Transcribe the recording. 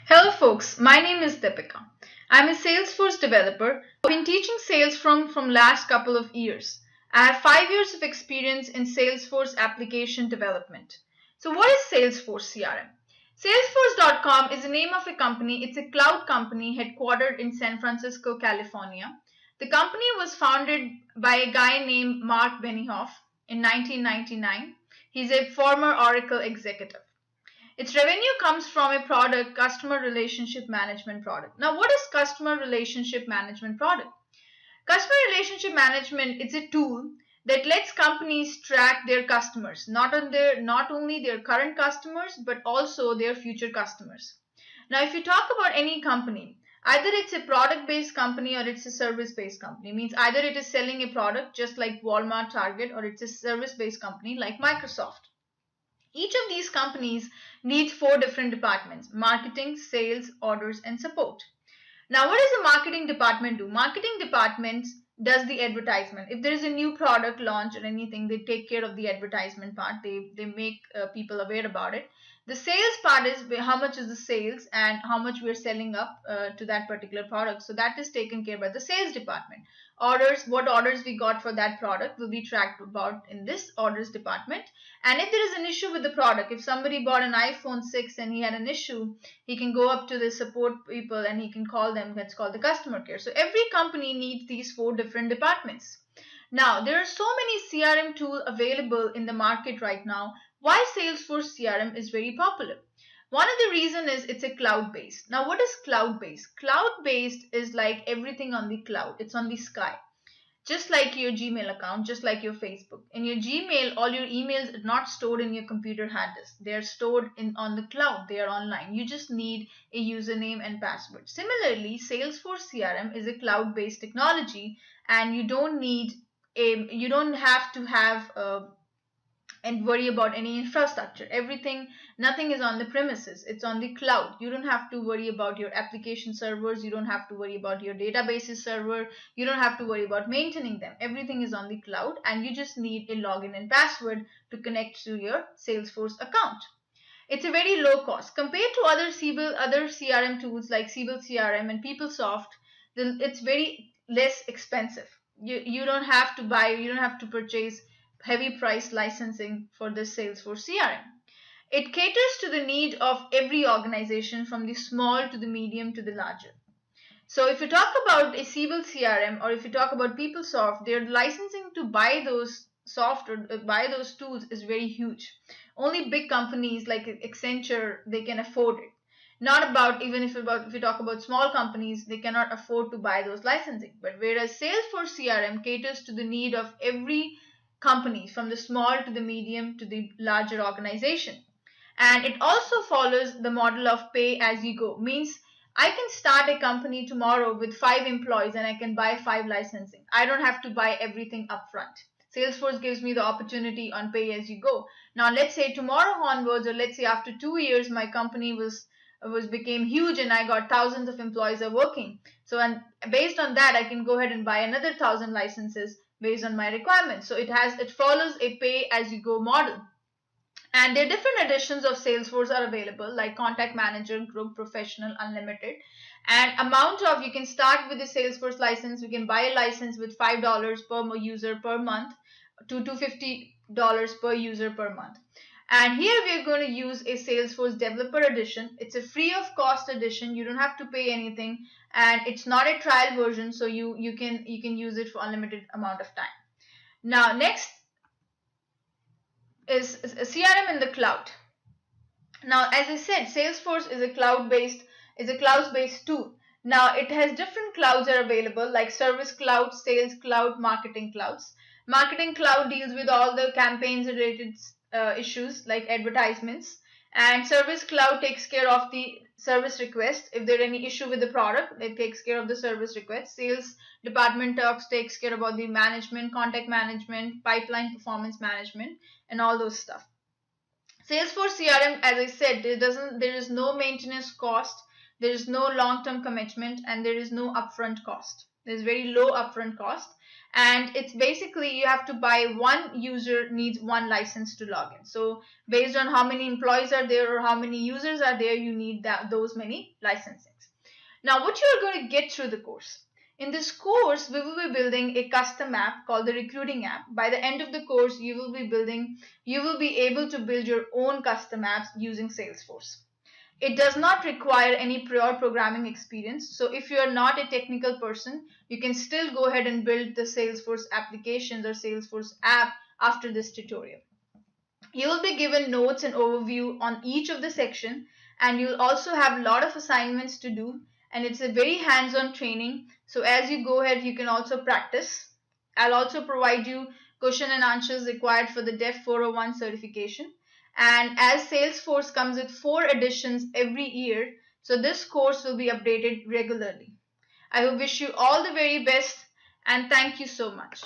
Hello folks, my name is Deepika. I'm a Salesforce developer. I've been teaching sales from last couple of years. I have 5 years of experience in Salesforce application development. So what is Salesforce CRM? Salesforce.com is the name of a company. It's a cloud company headquartered in San Francisco, California. The company was founded by a guy named Mark Benioff in 1999. He's a former Oracle executive. Its revenue comes from a product, customer relationship management product. Now, what is customer relationship management product? Customer relationship management is a tool that lets companies track their customers, not only their current customers, but also their future customers. Now, if you talk about any company, either it's a product-based company or it's a service-based company. It means either it is selling a product just like Walmart, Target, or it's a service-based company like Microsoft. Each of these companies needs 4 different departments: marketing, sales, orders, and support. Now, what does the marketing department do? Marketing department does the advertisement. If there is a new product launch or anything, they take care of the advertisement part. They make people aware about it. The sales part is how much is the sales and how much we're selling up to that particular product. So that is taken care by the sales department. Orders, what orders we got for that product will be tracked about in this orders department. And if there is an issue with the product, if somebody bought an iPhone 6 and he had an issue, he can go up to the support people and he can call them. That's called the customer care. So every company needs these 4 different departments. Now, there are so many CRM tools available in the market right now. Why Salesforce CRM is very popular? One of the reason is it's a cloud-based. Now, what is cloud-based? Cloud-based is like everything on the cloud. It's on the sky. Just like your Gmail account, just like your Facebook. In your Gmail, all your emails are not stored in your computer hard disk. They are stored on the cloud. They are online. You just need a username and password. Similarly, Salesforce CRM is a cloud-based technology, and you don't have to have and worry about any infrastructure. Nothing is on the premises. It's on the cloud. You don't have to worry about your application servers. You don't have to worry about your databases server. You don't have to worry about maintaining them. Everything is on the cloud, and you just need a login and password to connect to your Salesforce account. It's a very low cost compared to other CRM tools like Siebel CRM and PeopleSoft. It's very less expensive. You don't have to buy. You don't have to purchase heavy price licensing for this Salesforce CRM. It caters to the need of every organization from the small to the medium to the larger. So if you talk about a Siebel CRM or if you talk about PeopleSoft, their licensing to buy those software, buy those tools is very huge. Only big companies like Accenture, they can afford it. Not about even if you talk about small companies, they cannot afford to buy those licensing. But whereas Salesforce CRM caters to the need of every company from the small to the medium to the larger organization. And it also follows the model of pay as you go. Means I can start a company tomorrow with 5 employees and I can buy 5 licensing. I don't have to buy everything upfront. Salesforce gives me the opportunity on pay as you go. Now let's say tomorrow onwards, or let's say after 2 years, my company became huge and I got thousands of employees are working. So and based on that, I can go ahead and buy another 1,000 licenses based on my requirements. So it follows a pay as you go model. And there are different editions of Salesforce are available, like Contact Manager, Group, Professional, Unlimited. And you can start with the Salesforce license. You can buy a license with $5 per user per month to $250 per user per month. And here we are going to use a Salesforce Developer Edition. It's a free of cost edition. You don't have to pay anything, and it's not a trial version, so you can use it for unlimited amount of time. Now, next is a CRM in the cloud. Now, as I said, Salesforce is a cloud-based tool. Now, it has different clouds are available like Service Cloud, Sales Cloud, Marketing Clouds. Marketing Cloud deals with all the campaigns related issues like advertisements, and Service Cloud takes care of the service request. If there any issue with the product, it takes care of the service request. Sales department takes care about the management, contact management, pipeline performance management, and all those stuff. Salesforce CRM, as I said, there is no maintenance cost, there is no long-term commitment, and there is no upfront cost. There is very low upfront cost, And it's basically you have to buy, one user needs one license to log in. So based on how many employees are there or how many users are there, you need those many licensings. Now what you're going to get through the course. In this course, we will be building a custom app called the recruiting app. By the end of the course, you will be able to build your own custom apps using Salesforce. It does not require any prior programming experience. So if you are not a technical person, you can still go ahead and build the Salesforce applications or Salesforce app after this tutorial. You will be given notes and overview on each of the section, and you'll also have a lot of assignments to do, and it's a very hands-on training. So as you go ahead, you can also practice. I'll also provide you question and answers required for the DEF 401 certification. And as Salesforce comes with 4 editions every year, so this course will be updated regularly. I wish you all the very best, and thank you so much.